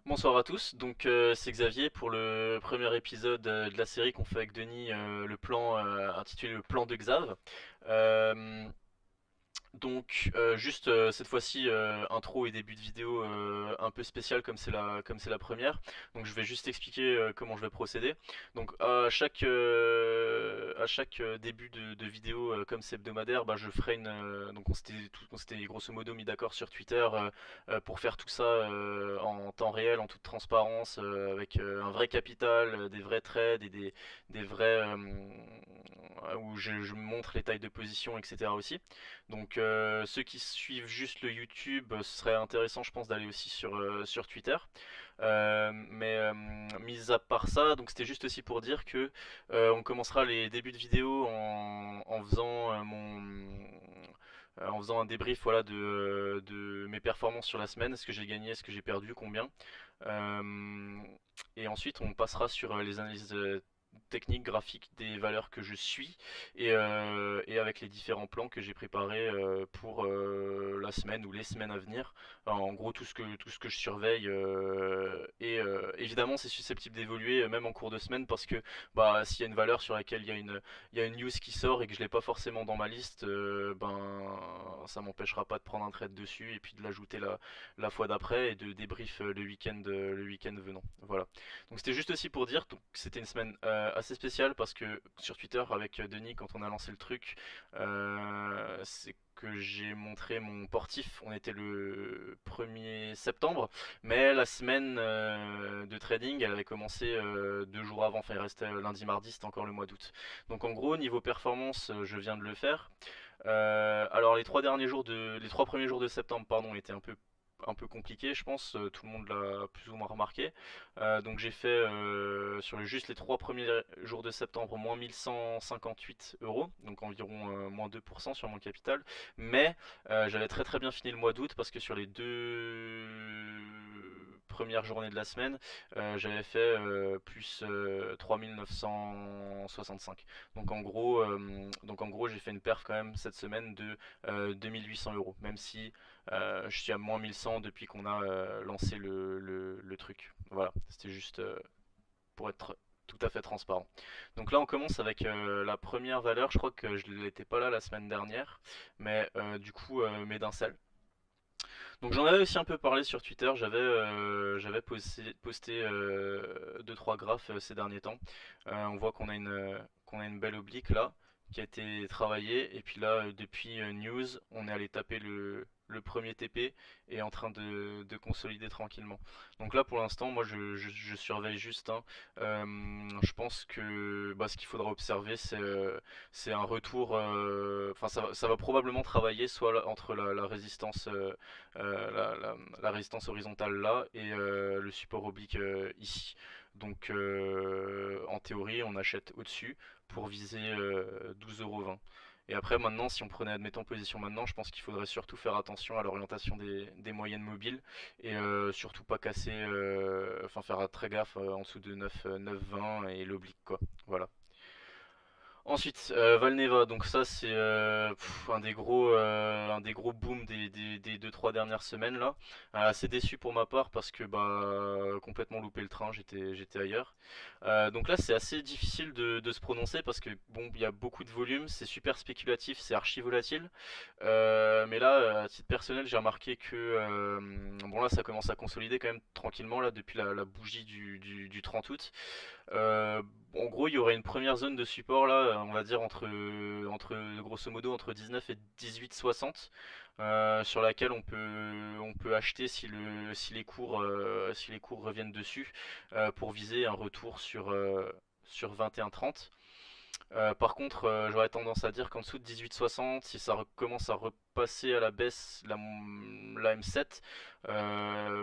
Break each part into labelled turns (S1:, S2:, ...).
S1: Bonsoir à tous, donc c'est Xavier pour le premier épisode de la série qu'on fait avec Denis, le plan intitulé le plan de Xav. Euh, juste cette fois-ci intro et début de vidéo un peu spécial comme c'est la première. Donc je vais juste expliquer comment je vais procéder. Donc à chaque début de vidéo comme c'est hebdomadaire, bah, je ferai donc on s'était grosso modo mis d'accord sur Twitter pour faire tout ça en temps réel, en toute transparence, avec un vrai capital, des vrais trades et des vrais où je montre les tailles de position, etc. aussi. Donc ceux qui suivent juste le YouTube, ce serait intéressant je pense d'aller aussi sur Twitter. Mis à part ça, donc c'était juste aussi pour dire que on commencera les débuts de vidéo en faisant en faisant un débrief voilà, de mes performances sur la semaine, est-ce que j'ai gagné, est-ce que j'ai perdu, combien. Euh, et ensuite on passera sur les analyses techniques, graphiques des valeurs que je suis et avec les différents plans que j'ai préparés pour la semaine ou les semaines à venir. En gros, tout ce que je surveille évidemment, c'est susceptible d'évoluer même en cours de semaine parce que bah, s'il y a une valeur sur laquelle il y a une news qui sort et que je l'ai pas forcément dans ma liste, ben ça m'empêchera pas de prendre un trade dessus et puis de l'ajouter la fois d'après et de débrief le week-end venant. Voilà. Donc c'était juste aussi pour dire que c'était une semaine assez spéciale parce que sur Twitter avec Denis quand on a lancé le truc, c'est que j'ai montré mon portif, on était le 1er septembre, mais la semaine de trading elle avait commencé 2 jours avant, enfin il restait lundi mardi, c'était encore le mois d'août. Donc en gros niveau performance je viens de le faire. Alors les 3 premiers jours de septembre pardon étaient un peu compliqué, je pense, tout le monde l'a plus ou moins remarqué. Donc j'ai fait sur juste les 3 premiers jours de septembre moins 1158 euros, donc environ moins 2% sur mon capital. Mais j'avais très très bien fini le mois d'août parce que sur les 2 premières journées de la semaine, j'avais fait plus 3965. Donc en gros j'ai fait une perf quand même cette semaine de 2800 euros, même si je suis à moins 1100 depuis qu'on a lancé le truc. Voilà, c'était juste pour être tout à fait transparent. Donc là on commence avec la première valeur, je crois que je n'étais pas là la semaine dernière, mais du coup Médincel. Donc j'en avais aussi un peu parlé sur Twitter, j'avais posté 2-3 graphes ces derniers temps. On voit qu'on a une belle oblique là qui a été travaillée et puis là depuis news on est allé taper le premier TP et est en train de consolider tranquillement. Donc là pour l'instant moi je surveille juste hein. Je pense que bah, ce qu'il faudra observer c'est un retour, enfin ça va probablement travailler soit entre la résistance la résistance horizontale là et le support oblique ici. Donc en théorie on achète au-dessus pour viser 12,20 €. Et après maintenant si on prenait admettons position maintenant, je pense qu'il faudrait surtout faire attention à l'orientation des moyennes mobiles et surtout pas casser, enfin faire très gaffe en dessous de 9,20 et l'oblique quoi. Voilà. Ensuite, Valneva, donc ça c'est un des gros booms des 2-3 dernières semaines là. Assez déçu pour ma part parce que bah complètement loupé le train, j'étais ailleurs. Donc là c'est assez difficile de se prononcer parce que bon il y a beaucoup de volume, c'est super spéculatif, c'est archi volatile. Mais là à titre personnel j'ai remarqué que bon là ça commence à consolider quand même tranquillement là depuis la bougie du 30 août. Euh, En gros, il y aurait une première zone de support là, on va dire entre grosso modo entre 19 et 18,60 sur laquelle on peut acheter si les cours reviennent dessus pour viser un retour sur 21,30. Par contre, j'aurais tendance à dire qu'en dessous de 18,60, si ça commence à repasser à la baisse la M7,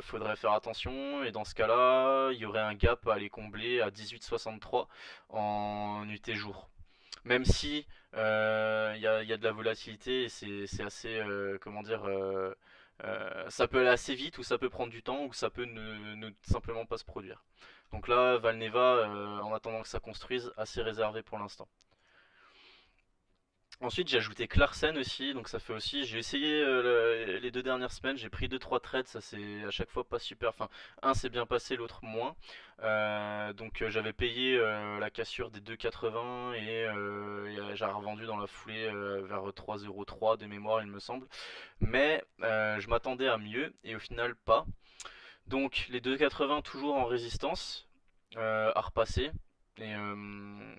S1: faudrait faire attention. Et dans ce cas-là, il y aurait un gap à aller combler à 18,63 en UT jour. Même si il y a de la volatilité et c'est assez, comment dire, ça peut aller assez vite ou ça peut prendre du temps ou ça peut ne simplement pas se produire. Donc là, Valneva, en attendant que ça construise, assez réservé pour l'instant. Ensuite, j'ai ajouté Clarkson aussi, donc ça fait aussi. J'ai essayé les 2 dernières semaines, j'ai pris 2-3 trades, ça c'est à chaque fois pas super. Enfin, un s'est bien passé, l'autre moins. Donc j'avais payé la cassure des 2,80 et j'ai revendu dans la foulée vers 3,03 de mémoire, il me semble. Mais je m'attendais à mieux et au final pas. Donc les 2,80 toujours en résistance à repasser. Et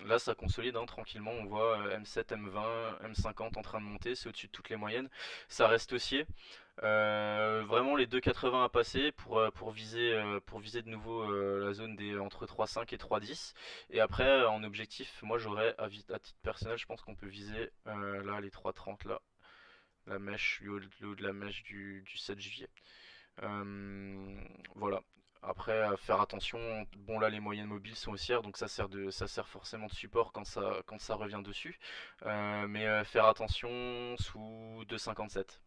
S1: là ça consolide hein, tranquillement, on voit M7, M20, M50 en train de monter, c'est au-dessus de toutes les moyennes. Ça reste haussier. Vraiment les 2,80 à passer pour viser de nouveau la zone des entre 3,5 et 3,10. Et après en objectif, moi j'aurais à titre personnel, je pense qu'on peut viser là les 3,30 là, la mèche, le haut de la mèche du 7 juillet. Euh, voilà. Après, faire attention. Bon, là, les moyennes mobiles sont haussières, donc ça sert forcément de support quand ça revient dessus. Mais faire attention sous 2,57.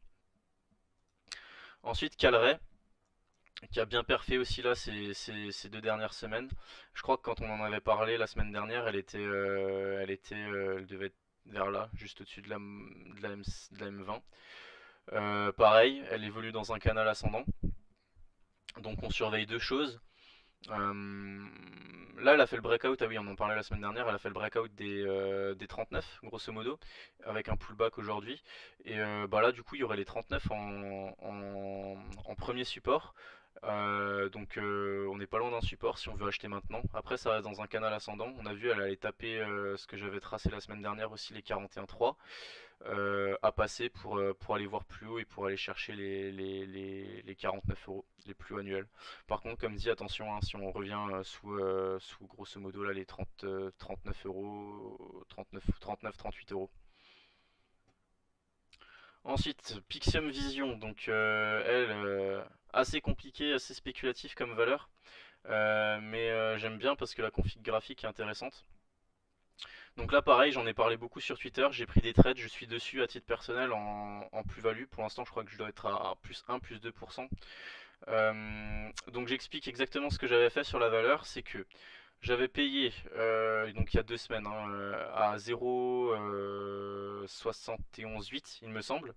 S1: Ensuite, Calray, qui a bien perfé aussi là ces 2 dernières semaines. Je crois que quand on en avait parlé la semaine dernière, elle devait être vers là, juste au-dessus de la M20. Pareil, elle évolue dans un canal ascendant. Donc on surveille deux choses. Euh, Là, elle a fait le breakout, ah oui, on en parlait la semaine dernière, elle a fait le breakout des 39, grosso modo, avec un pullback aujourd'hui. Et bah là, du coup, il y aurait les 39 en premier support. On n'est pas loin d'un support si on veut acheter maintenant. Après, ça reste dans un canal ascendant. On a vu, elle allait taper ce que j'avais tracé la semaine dernière aussi, les 41,3 à passer pour aller voir plus haut et pour aller chercher les 49 euros, les plus hauts annuels. Par contre, comme dit, attention, hein, si on revient sous grosso modo là, les 30, 39 euros, 38 euros. Ensuite, Pixium Vision, donc elle, assez compliquée, assez spéculative comme valeur, mais j'aime bien parce que la config graphique est intéressante. Donc là, pareil, j'en ai parlé beaucoup sur Twitter. J'ai pris des trades, je suis dessus à titre personnel en plus-value. Pour l'instant, je crois que je dois être à plus 1, plus 2%. Donc j'explique exactement ce que j'avais fait sur la valeur. C'est que j'avais payé, donc il y a 2 semaines, hein, à 0,718 il me semble.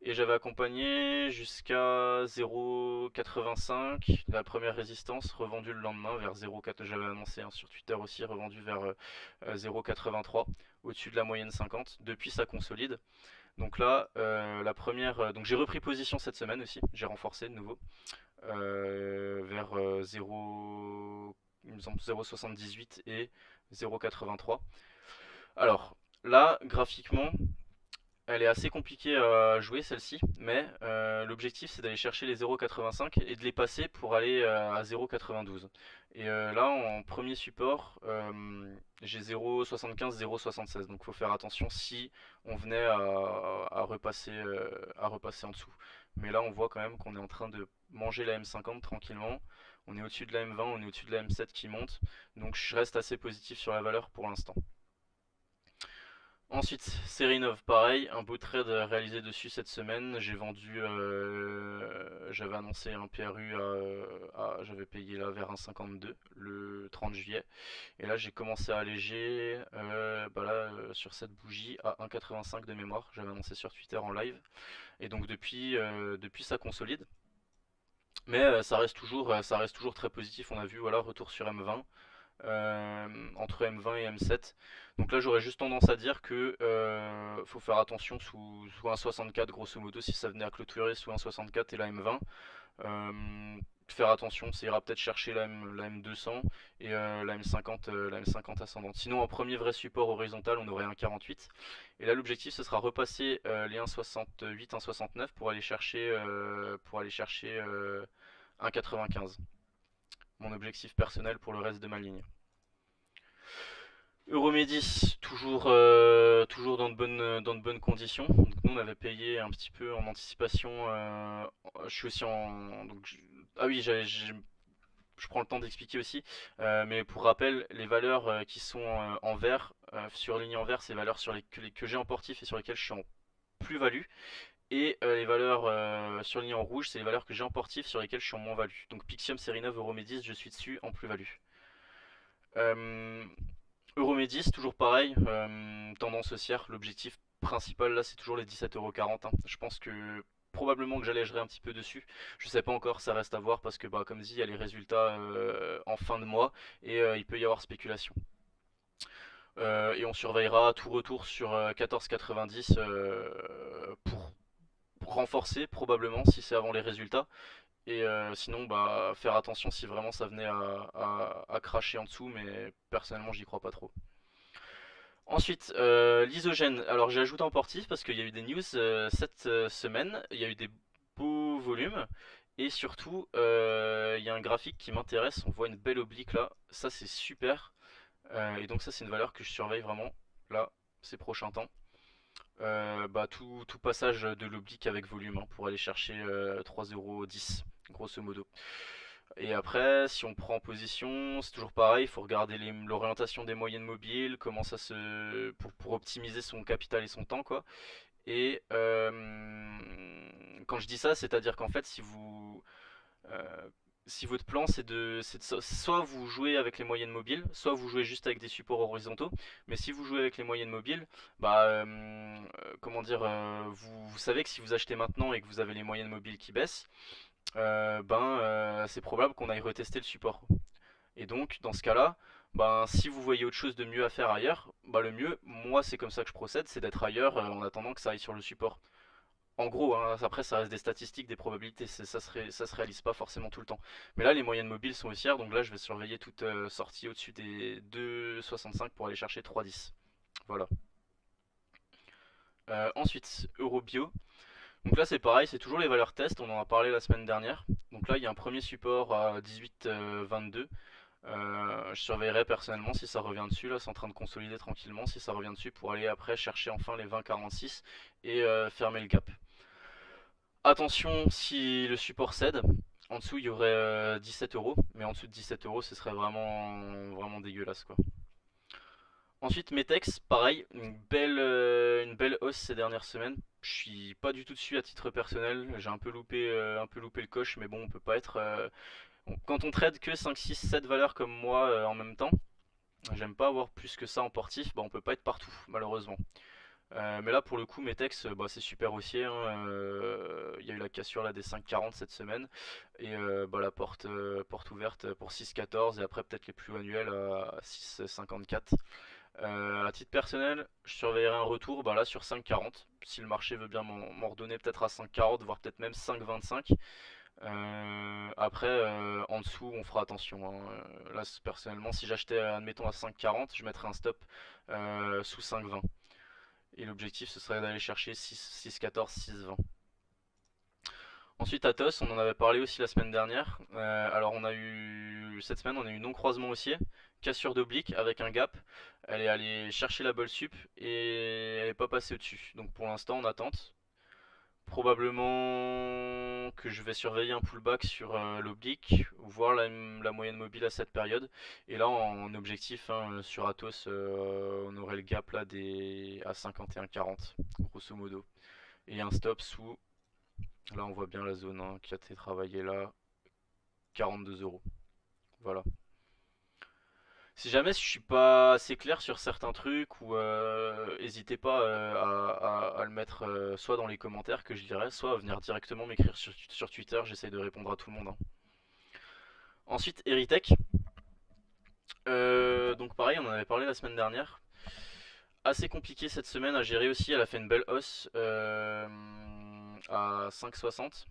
S1: Et j'avais accompagné jusqu'à 0,85, la première résistance, revendu le lendemain vers 0,4. J'avais annoncé hein, sur Twitter aussi, revendu vers 0,83, au-dessus de la moyenne 50. Depuis ça consolide. Donc là, la première. Donc j'ai repris position cette semaine aussi, j'ai renforcé de nouveau vers 0, il me semble 0,78 et 0,83. Alors là, graphiquement, elle est assez compliquée à jouer celle-ci, mais l'objectif c'est d'aller chercher les 0,85 et de les passer pour aller à 0,92. Et là en premier support, j'ai 0,75, 0,76, donc il faut faire attention si on venait à repasser en dessous. Mais là on voit quand même qu'on est en train de manger la M50 tranquillement, on est au-dessus de la M20, on est au-dessus de la M7 qui monte, donc je reste assez positif sur la valeur pour l'instant. Ensuite, Serinov, pareil, un beau trade réalisé dessus cette semaine. J'ai vendu, j'avais annoncé un PRU j'avais payé là vers 1,52 le 30 juillet. Et là, j'ai commencé à alléger bah là, sur cette bougie à 1,85 de mémoire. J'avais annoncé sur Twitter en live. Et donc depuis ça consolide. Mais ça reste toujours très positif. On a vu, voilà, retour sur M20 entre M20 et M7. Donc là j'aurais juste tendance à dire que faut faire attention sous 1,64 grosso modo si ça venait à clôturer sous 1,64 et la M20. Faire attention, ça ira peut-être chercher la M200 et la M50 ascendante. Sinon en premier vrai support horizontal on aurait un 48. Et là l'objectif ce sera repasser les 1,68, 1,69 pour aller chercher 1,95. Mon objectif personnel pour le reste de ma ligne. Euromédis, toujours dans de bonnes conditions. Donc nous on avait payé un petit peu en anticipation. Je suis aussi en. Ah oui, je prends le temps d'expliquer aussi. Mais pour rappel, les valeurs qui sont en vert, surlignées en vert, c'est les valeurs que j'ai en portif et sur lesquelles je suis en plus-value. Et les valeurs surlignées en rouge, c'est les valeurs que j'ai en portif sur lesquelles je suis en moins-value. Donc Pixium, Série 9, Euromédis, je suis dessus en plus-value. Euromédis, toujours pareil, tendance haussière, l'objectif principal là c'est toujours les 17,40 €, hein. Je pense que probablement que j'allégerai un petit peu dessus. Je sais pas encore, ça reste à voir parce que bah comme dit il y a les résultats en fin de mois et il peut y avoir spéculation. Et on surveillera à tout retour sur 14,90 pour renforcer probablement si c'est avant les résultats. Et sinon bah faire attention si vraiment ça venait à cracher en dessous, mais personnellement j'y crois pas trop. Ensuite, l'isogène. Alors j'ai ajouté en portif parce qu'il y a eu des news cette semaine. Il y a eu des beaux volumes. Et surtout, il y a un graphique qui m'intéresse. On voit une belle oblique là. Ça c'est super. Et donc ça c'est une valeur que je surveille vraiment là ces prochains temps. Bah, tout passage de l'oblique avec volume hein, pour aller chercher 3,10 € grosso modo. Et après, si on prend position, c'est toujours pareil, il faut regarder l'orientation des moyennes mobiles, comment ça se. Pour optimiser son capital et son temps, quoi. Et quand je dis ça, c'est-à-dire qu'en fait, euh, si votre plan soit vous jouez avec les moyennes mobiles, soit vous jouez juste avec des supports horizontaux. Mais si vous jouez avec les moyennes mobiles, bah comment dire, vous savez que si vous achetez maintenant et que vous avez les moyennes mobiles qui baissent, c'est probable qu'on aille retester le support. Et donc dans ce cas-là, ben si vous voyez autre chose de mieux à faire ailleurs, bah le mieux, moi c'est comme ça que je procède, c'est d'être ailleurs en attendant que ça aille sur le support. En gros, hein, après ça reste des statistiques, des probabilités, ça se réalise pas forcément tout le temps. Mais là les moyennes mobiles sont haussières, donc là je vais surveiller toute sortie au-dessus des 2,65 pour aller chercher 3,10. Voilà. Ensuite, Eurobio. Donc là c'est pareil, c'est toujours les valeurs test, on en a parlé la semaine dernière. Donc là il y a un premier support à 18,22. Je surveillerai personnellement si ça revient dessus, là c'est en train de consolider tranquillement, si ça revient dessus pour aller après chercher enfin les 20,46 et fermer le gap. Attention si le support cède, en dessous il y aurait 17 €, mais en dessous de 17 € ce serait vraiment dégueulasse quoi. Ensuite Metex, pareil, une belle hausse ces dernières semaines. Je suis pas du tout dessus à titre personnel, j'ai un peu loupé le coche, mais bon on peut pas être... quand on trade que 5, 6, 7 valeurs comme moi en même temps, j'aime pas avoir plus que ça en portif, bah on peut pas être partout malheureusement. Mais là pour le coup Metex bah, c'est super haussier, hein, il y a eu la cassure là des 5,40 cette semaine et bah, la porte ouverte pour 6,14 et après peut-être les plus annuels à 6,54. À titre personnel je surveillerai un retour bah, là sur 5,40 si le marché veut bien m'en redonner peut-être à 5,40 voire peut-être même 5,25. Après, en dessous, on fera attention, hein. Là, personnellement, si j'achetais, admettons, à 5,40, je mettrais un stop sous 5,20. Et l'objectif, ce serait d'aller chercher 6,14, 6,20. Ensuite, Atos, on en avait parlé aussi la semaine dernière. Alors, cette semaine, on a eu non-croisement haussier, cassure d'oblique avec un gap. Elle est allée chercher la bolle sup et elle n'est pas passée au-dessus. Donc, pour l'instant, on attente. Probablement que je vais surveiller un pullback sur l'oblique, voir la moyenne mobile à cette période. Et là, en objectif, hein, sur Atos, on aurait le gap là à 51,40, grosso modo. Et un stop sous, là on voit bien la zone hein, qui a été travaillée là, 42 €. Voilà. Si jamais je suis pas assez clair sur certains trucs ou n'hésitez pas à le mettre soit dans les commentaires que je lirai, soit à venir directement m'écrire sur Twitter, j'essaie de répondre à tout le monde, hein. Ensuite, Eritech. Donc pareil, on en avait parlé la semaine dernière. Assez compliqué cette semaine à gérer aussi, elle a fait une belle hausse à 5,60.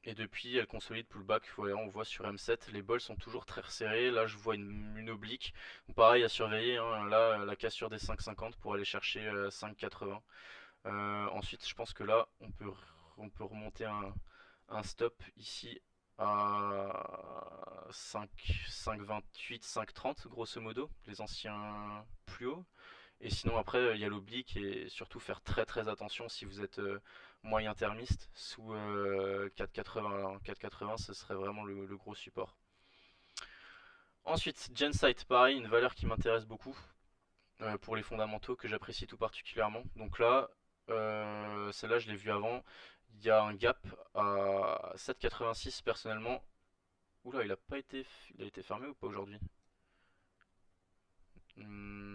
S1: Et depuis, elle consolide pullback. Voilà, on voit sur M7, les bols sont toujours très resserrés. Là, je vois une oblique. Donc, pareil à surveiller, hein. Là, la cassure des 5,50 pour aller chercher 5,80. Ensuite, je pense que là, on peut remonter un stop ici à 5, 5,28, 5,30 grosso modo, les anciens plus hauts. Et sinon après il y a l'oblique et surtout faire très attention si vous êtes moyen termiste sous 4,80. Alors 4,80 ce serait vraiment le gros support. Ensuite Gensight, pareil, une valeur qui m'intéresse beaucoup pour les fondamentaux que j'apprécie tout particulièrement. Donc là, celle-là je l'ai vue avant, il y a un gap à 7,86 personnellement. Oula, il a été fermé ou pas aujourd'hui?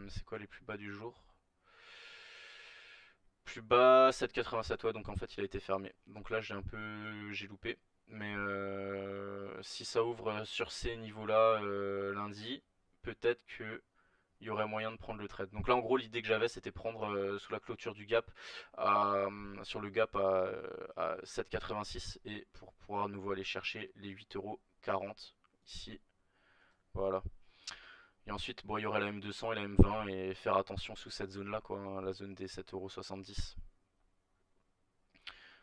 S1: C'est quoi les plus bas du jour? Plus bas 7,87, ouais, donc en fait il a été fermé. Donc là j'ai loupé. Mais si ça ouvre sur ces niveaux-là lundi, peut-être que il y aurait moyen de prendre le trade. Donc là en gros l'idée que j'avais c'était prendre sous la clôture du gap sur le gap à 7,86 et pour pouvoir à nouveau aller chercher les 8,40€ ici. Voilà. Et ensuite bon il y aurait la M200 et la M20 et faire attention sous cette zone là quoi, hein, la zone des 7,70€.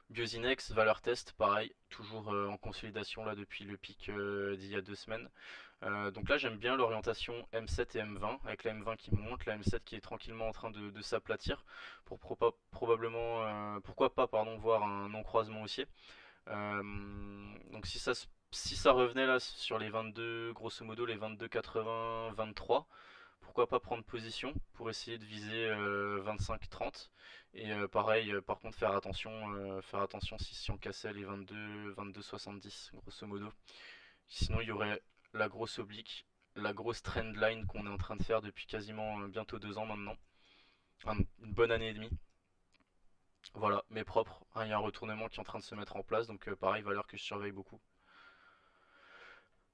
S1: Biosinex, valeur test, pareil, toujours en consolidation là depuis le pic d'il y a 2 semaines. Donc là j'aime bien l'orientation M7 et M20, avec la M20 qui monte, la M7 qui est tranquillement en train de s'aplatir, pour probablement, pourquoi pas pardon, voir un non-croisement haussier. Donc si ça revenait là sur les 22, grosso modo les 22,80, 23, pourquoi pas prendre position pour essayer de viser 25-30 et pareil par contre faire attention si on cassait les 22-70 grosso modo. Sinon il y aurait la grosse oblique, la grosse trend line qu'on est en train de faire depuis quasiment bientôt 2 ans maintenant, une bonne année et demie. Voilà, mais propre, hein, il y a un retournement qui est en train de se mettre en place, donc pareil, valeur que je surveille beaucoup.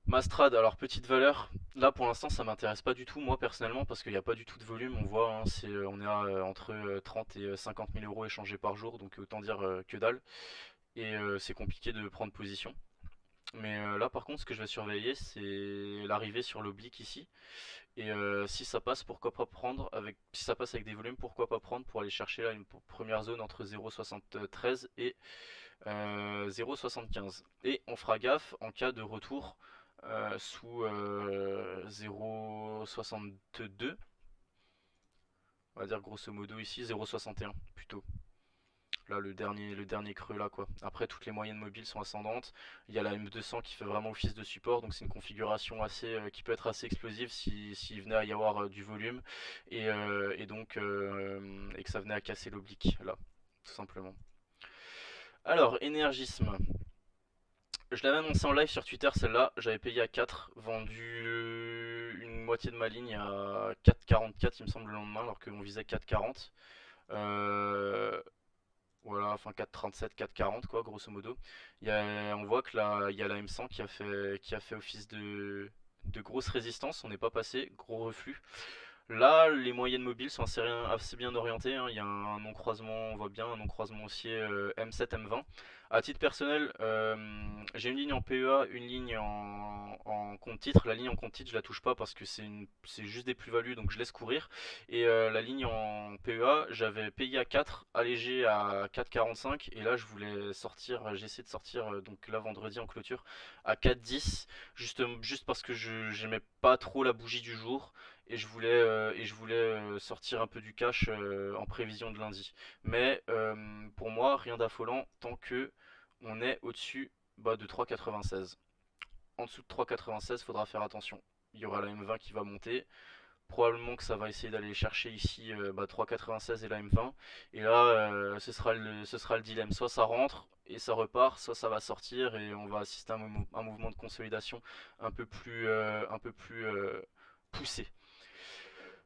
S1: Mastrad, alors petite valeur, là pour l'instant ça m'intéresse pas du tout moi personnellement parce qu'il n'y a pas du tout de volume, on voit, hein, on est à entre 30 et 50 000 euros échangés par jour, donc autant dire que dalle, et c'est compliqué de prendre position. Mais là par contre ce que je vais surveiller c'est l'arrivée sur l'oblique ici, et si ça passe pourquoi pas prendre, si ça passe avec des volumes pourquoi pas prendre pour aller chercher là une première zone entre 0,73 et 0,75. Et on fera gaffe en cas de retour sous 0,62. On va dire grosso modo ici 0,61 plutôt. Là le dernier creux là quoi. Après toutes les moyennes mobiles sont ascendantes. Il y a la M200 qui fait vraiment office de support, donc c'est une configuration qui peut être assez explosive s'il venait à y avoir du volume et donc et que ça venait à casser l'oblique là, tout simplement. Alors, énergisme. Je l'avais annoncé en live sur Twitter, celle-là, j'avais payé à 4, vendu une moitié de ma ligne à 4,44 il me semble le lendemain, alors qu'on visait 4,40. Voilà, enfin 4,37, 4,40 quoi, grosso modo. On voit que là, il y a la M100 qui a fait office de grosse résistance, on n'est pas passé, gros reflux. Là, les moyennes mobiles sont assez bien orientées, hein. Il y a un non-croisement, on voit bien, un non-croisement haussier M7, M20. À titre personnel, j'ai une ligne en PEA, une ligne en compte titre. La ligne en compte titre, je la touche pas parce que c'est juste des plus-values, donc je laisse courir. Et la ligne en PEA, j'avais payé à 4, allégé à 4,45. Et là, je voulais sortir, j'ai essayé de sortir, donc là, vendredi en clôture, à 4,10. Juste parce que je j'aimais pas trop la bougie du jour et je voulais sortir un peu du cash en prévision de lundi. Mais pour moi, rien d'affolant tant que on est au-dessus de 3,96. En dessous de 3,96, faudra faire attention. Il y aura la M20 qui va monter. Probablement que ça va essayer d'aller chercher ici 3,96 et la M20. Et là, ce sera le dilemme. Soit ça rentre et ça repart, soit ça va sortir et on va assister à un mouvement de consolidation un peu plus poussé.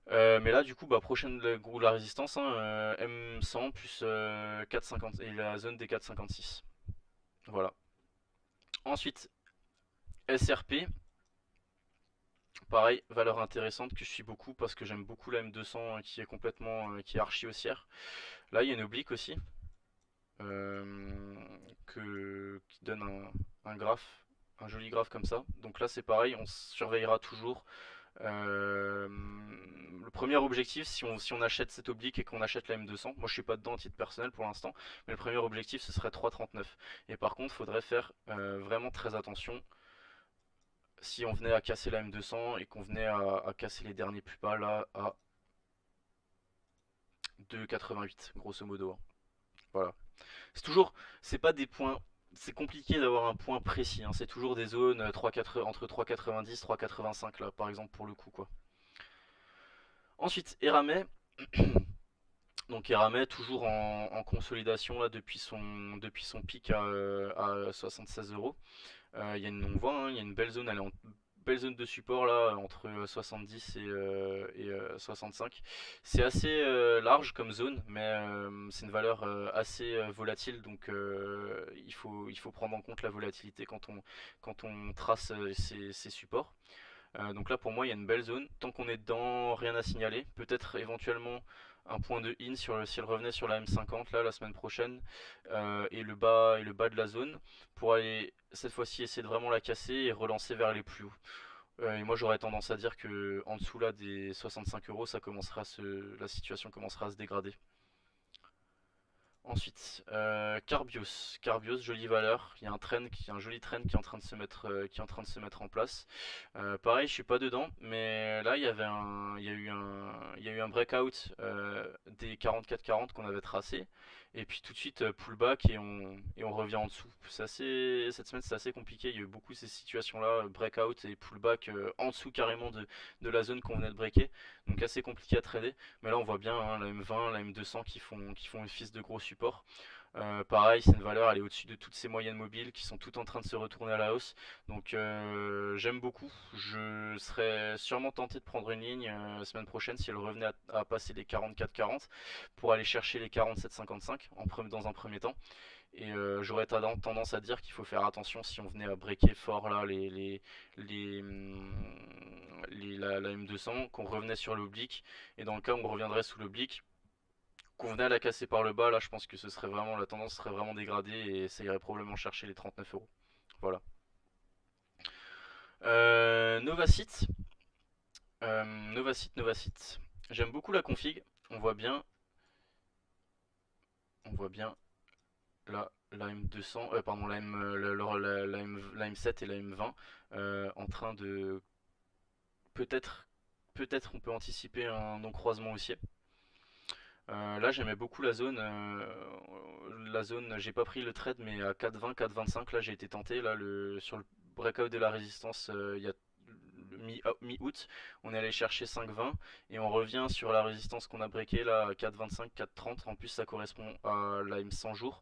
S1: Mais là, du coup, prochaine la résistance, hein, M100 plus 4,50 et la zone des 4,56. Voilà. Ensuite, SRP. Pareil, valeur intéressante que je suis beaucoup parce que j'aime beaucoup la M200 qui est qui est archi haussière. Là, il y a une oblique aussi qui donne un graphe, un joli graphe comme ça. Donc là, c'est pareil, on surveillera toujours. Le premier objectif, si on achète cette oblique et qu'on achète la M200, moi je suis pas dedans à titre personnel pour l'instant, mais le premier objectif ce serait 3,39. Et par contre, il faudrait faire vraiment très attention si on venait à casser la M200 et qu'on venait à casser les derniers plus bas là à 2,88 grosso modo, hein. Voilà. C'est pas des points, c'est compliqué d'avoir un point précis, hein. C'est toujours des zones entre 3,90 3,85 là par exemple pour le coup quoi. Ensuite, Eramet. Donc Eramet toujours en consolidation là depuis son pic à 76 euros. On voit, hein, il y a une belle zone, elle est belle zone de support là entre 70 et 65. C'est assez large comme zone, mais c'est une valeur assez volatile, donc il faut prendre en compte la volatilité quand on trace ces supports. Donc là pour moi il y a une belle zone. Tant qu'on est dedans, rien à signaler. Peut-être éventuellement un point de in s'il revenait sur la M50 là la semaine prochaine, et le bas de la zone, pour aller cette fois-ci essayer de vraiment la casser et relancer vers les plus hauts. Et moi j'aurais tendance à dire que en dessous là des 65 euros, la situation commencera à se dégrader. Ensuite, Carbios. Carbios, jolie valeur. Il y a un joli trend qui est en train de se mettre, en place. Pareil, je suis pas dedans, mais là il y a eu un breakout des 44-40 qu'on avait tracé, et puis tout de suite pullback et on revient en dessous. Cette semaine c'est assez compliqué. Il y a eu beaucoup ces situations-là, breakout et pullback en dessous carrément de la zone qu'on venait de breaker, donc assez compliqué à trader. Mais là on voit bien hein, la M20, la M200 qui font office de gros support. Pareil, c'est une valeur, elle est au-dessus de toutes ces moyennes mobiles qui sont toutes en train de se retourner à la hausse. Donc j'aime beaucoup. Je serais sûrement tenté de prendre une ligne la semaine prochaine si elle revenait à passer les 44-40 pour aller chercher les 47-55 dans un premier temps. Et j'aurais tendance à dire qu'il faut faire attention si on venait à breaker fort là les, la M200, qu'on revenait sur l'oblique. Et dans le cas où on reviendrait sous l'oblique, qu'on venait à la casser par le bas, là je pense que la tendance serait vraiment dégradée et ça irait probablement chercher les 39 euros. Voilà. Novacite. Novacite. J'aime beaucoup la config. On voit bien, on voit bien la M200, pardon, la M7 et la M20 en train de peut-être, peut-être on peut anticiper un non-croisement haussier. Là j'aimais beaucoup la zone, j'ai pas pris le trade mais à 4,20, 4,25 là j'ai été tenté là sur le breakout de la résistance il y a mi-août, on est allé chercher 5,20 et on revient sur la résistance qu'on a breaké là à 4,25, 4,30. En plus ça correspond à la M100 jours.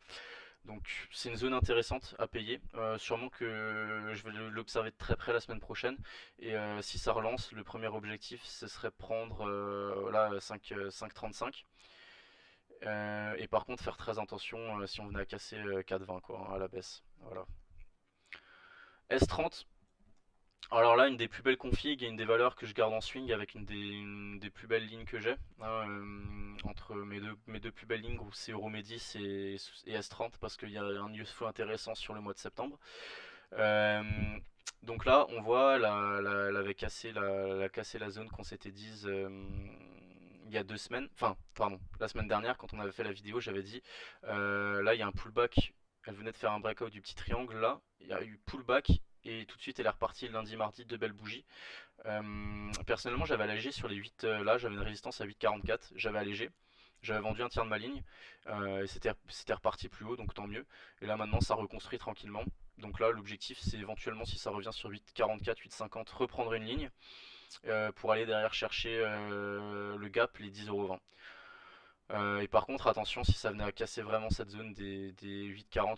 S1: Donc c'est une zone intéressante à payer. Sûrement que je vais l'observer de très près la semaine prochaine. Et si ça relance, le premier objectif ce serait prendre là 5,35. Et par contre faire très attention si on venait à casser 4,20 quoi hein, à la baisse. Voilà. S30. Alors là, une des plus belles configs et une des valeurs que je garde en swing avec une des plus belles lignes que j'ai hein, entre mes deux plus belles lignes, c'est Euromedis et S30 parce qu'il y a un news flow intéressant sur le mois de septembre. Euh, donc là, on voit, elle avait cassé la zone qu'on s'était dit il y a 2 semaines, enfin, pardon, la semaine dernière quand on avait fait la vidéo, j'avais dit, là il y a un pullback, elle venait de faire un breakout du petit triangle, là, il y a eu pullback, et tout de suite elle est repartie lundi, mardi, de belles bougies. Personnellement, j'avais allégé sur les 8, là, j'avais une résistance à 8,44, j'avais allégé. J'avais vendu un tiers de ma ligne et c'était reparti plus haut, donc tant mieux. Et là maintenant ça reconstruit tranquillement. Donc là l'objectif c'est éventuellement si ça revient sur 8,44, 8,50, reprendre une ligne pour aller derrière chercher le gap, les 10,20 €. Et par contre attention si ça venait à casser vraiment cette zone des 8,40,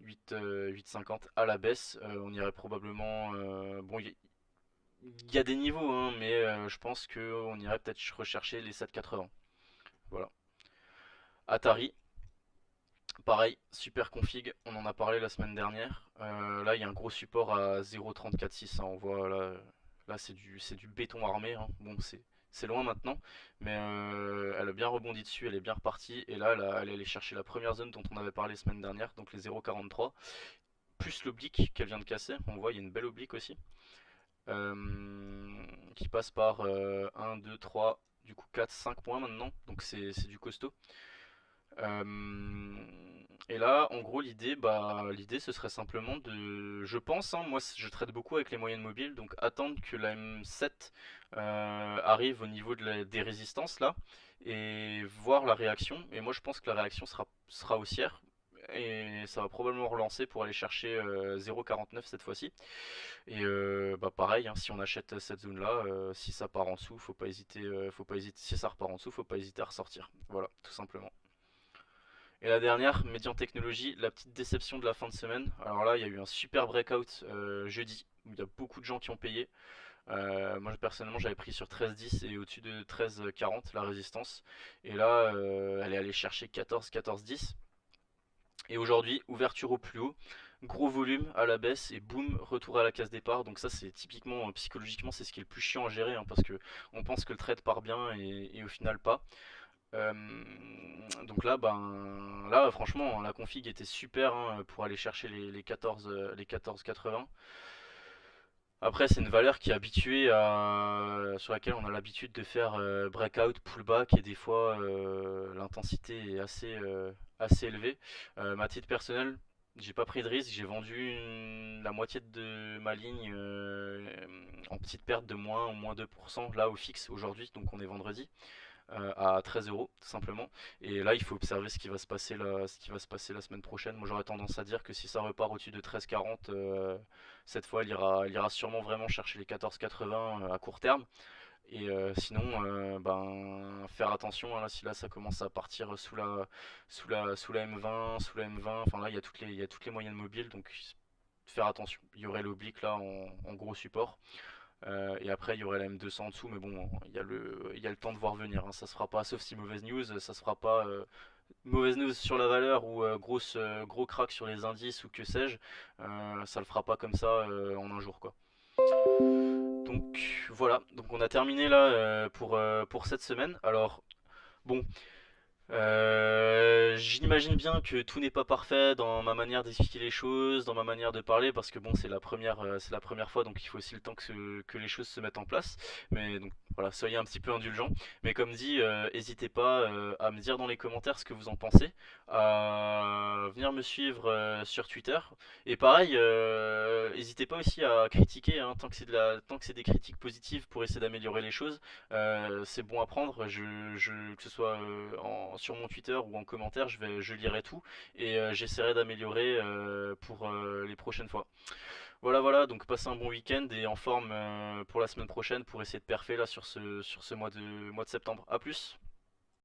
S1: 8,50 à la baisse, on irait probablement... bon, il y a des niveaux, hein, mais je pense qu'on irait peut-être rechercher les 7,80. Voilà. Atari, pareil, super config, on en a parlé la semaine dernière. Là, il y a un gros support à 0,346, hein, on voit là c'est du béton armé. Hein. Bon, c'est loin maintenant, mais elle a bien rebondi dessus, elle est bien repartie. Et là, elle est allée chercher la première zone dont on avait parlé la semaine dernière, donc les 0,43, plus l'oblique qu'elle vient de casser. On voit, il y a une belle oblique aussi, qui passe par 1, 2, 3, du coup 4, 5 points maintenant, donc c'est du costaud. Et là, en gros, l'idée, ce serait simplement je pense, hein, moi, je traite beaucoup avec les moyennes mobiles, donc attendre que la M7 arrive au niveau des résistances là, et voir la réaction. Et moi, je pense que la réaction sera haussière. Et ça va probablement relancer pour aller chercher 0,49 cette fois-ci. Et pareil, hein, si on achète cette zone là, si ça part en dessous, faut pas hésiter, si ça repart en dessous, faut pas hésiter à ressortir. Voilà, tout simplement. Et la dernière, Médian Technologie, la petite déception de la fin de semaine. Alors là, il y a eu un super breakout jeudi, où il y a beaucoup de gens qui ont payé. Moi personnellement j'avais pris sur 13,10 et au-dessus de 13,40 la résistance. Et là elle est allée chercher 14,10. Et aujourd'hui, ouverture au plus haut, gros volume à la baisse et boum, retour à la case départ. Donc ça c'est typiquement psychologiquement c'est ce qui est le plus chiant à gérer hein, parce que on pense que le trade part bien et au final pas. Euh, donc là, là franchement la config était super hein, pour aller chercher les 14, les 14,80. Après, c'est une valeur qui est habituée sur laquelle on a l'habitude de faire breakout, pullback et des fois l'intensité est assez élevée. Ma titre personnel, j'ai pas pris de risque, j'ai vendu la moitié de ma ligne en petite perte de moins ou moins 2% là au fixe aujourd'hui, donc on est vendredi à 13 euros tout simplement. Et là, il faut observer ce qui va se passer la semaine prochaine. Moi, j'aurais tendance à dire que si ça repart au-dessus de 13,40, cette fois, il ira sûrement vraiment chercher les 14,80 à court terme. Et sinon, faire attention. Hein, là, si là ça commence à partir sous la M20, sous la M20, enfin là, il y a toutes les moyennes mobiles, donc faire attention. Il y aurait l'oblique là en gros support. Et après, il y aurait la M200 en dessous, mais bon, il y a le temps de voir venir. Hein. Ça se fera pas, sauf si mauvaise news, ça se fera pas mauvaise news sur la valeur ou gros crack sur les indices ou que sais-je. Ça le fera pas comme ça en un jour, quoi. Donc voilà, donc on a terminé là pour cette semaine. Alors bon, j'imagine bien que tout n'est pas parfait dans ma manière d'expliquer les choses, dans ma manière de parler, parce que bon, c'est la première fois, donc il faut aussi le temps que les choses se mettent en place. Mais donc voilà, soyez un petit peu indulgents. Mais comme dit, n'hésitez pas à me dire dans les commentaires ce que vous en pensez, à venir me suivre sur Twitter. Et pareil, n'hésitez pas aussi à critiquer, hein, tant que c'est des critiques positives pour essayer d'améliorer les choses. C'est bon à prendre, que ce soit sur mon Twitter ou en commentaire, je lirai tout et j'essaierai d'améliorer pour les prochaines fois. Voilà, voilà, donc passez un bon week-end et en forme pour la semaine prochaine pour essayer de perfer là sur ce mois de septembre. A plus!